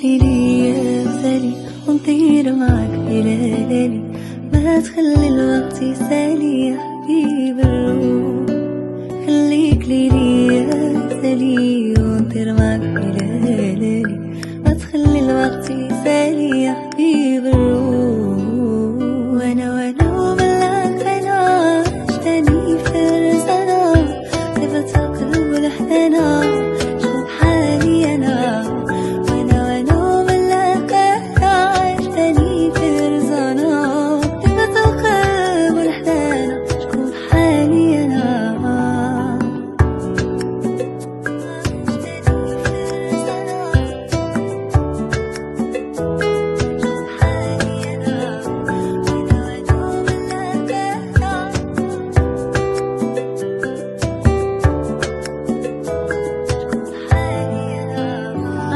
خليك ليا مثالي ونطير معاك بليالي، ما تخلي الوقت يسالي يا حبيب الروح. خليك ليا مثالي ونطير معاك بليالي، ما تخلي الوقت يسالي يا حبيب الروح. وانا وملاك انا عشتني فرسنا، صفة القلب والحنانة شوف حالي انا. وانا وملاك انا عشتني فرسنا، صفة القلب والحنانة شوف حالي انا.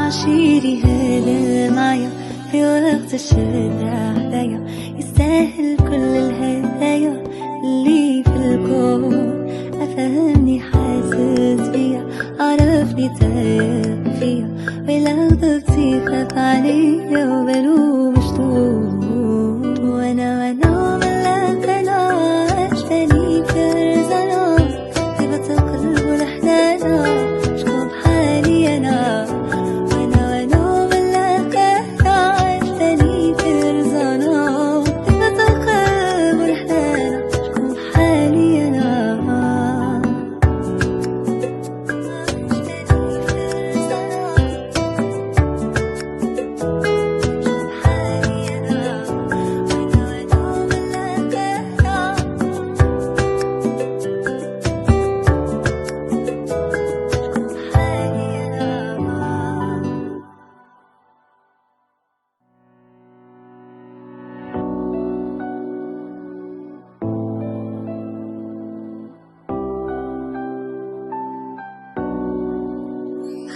عشيري هلا معايا في وقت الشدة عليا، يستاهل كل الهدايا اللي في الكون. أفهمني حاسس بيا، عرفني تايه فيا، ولو ضبطي خاف عليا وبلوم مشتوق. وانا ملاك انا عشتني فرزانة، طيبة القلب والحنانة شوف حالي انا.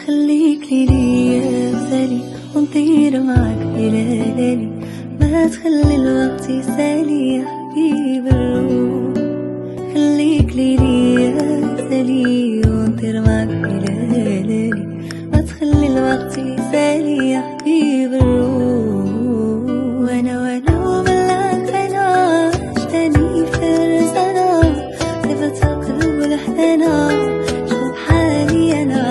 خليك ليا مثالي ونطير معاك بليالي، ما تخلي الوقت يسالي يا حبيب الروح. خليك ليا مثالي ونطير معاك بليالي، ما تخلي الوقت يسالي يا حبيب الروح. وانا وملاك انا عشتني فرسنا، صفة القلب والحنانة شوف حالي انا.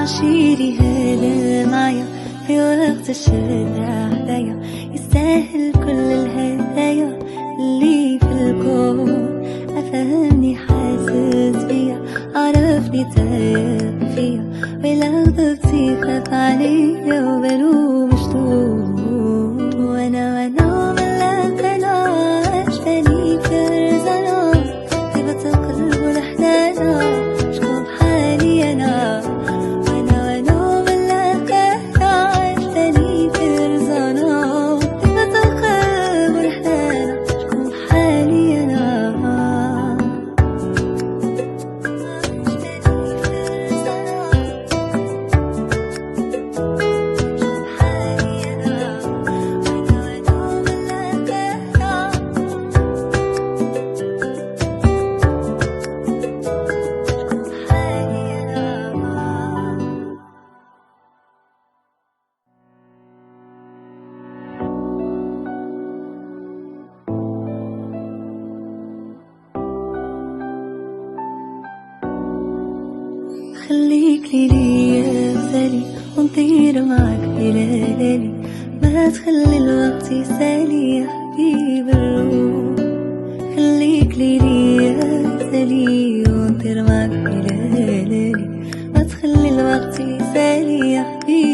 عشيري هلا معايا في وقت الشدة عليا، يستاهل كل الهدايا اللي في الكون. أفهمني حاسس بيا، عرفني تايه فيا، ولو ضبطي خاف عليا وبلوم مشتوق. وانا ملاك انا عشتني فرزانة، طيبة القلب والحنانة شوف حالي انا. خليك ليا مثالي ونطير معاك بليالي، ما تخلي الوقت يسالي يا حبيبي.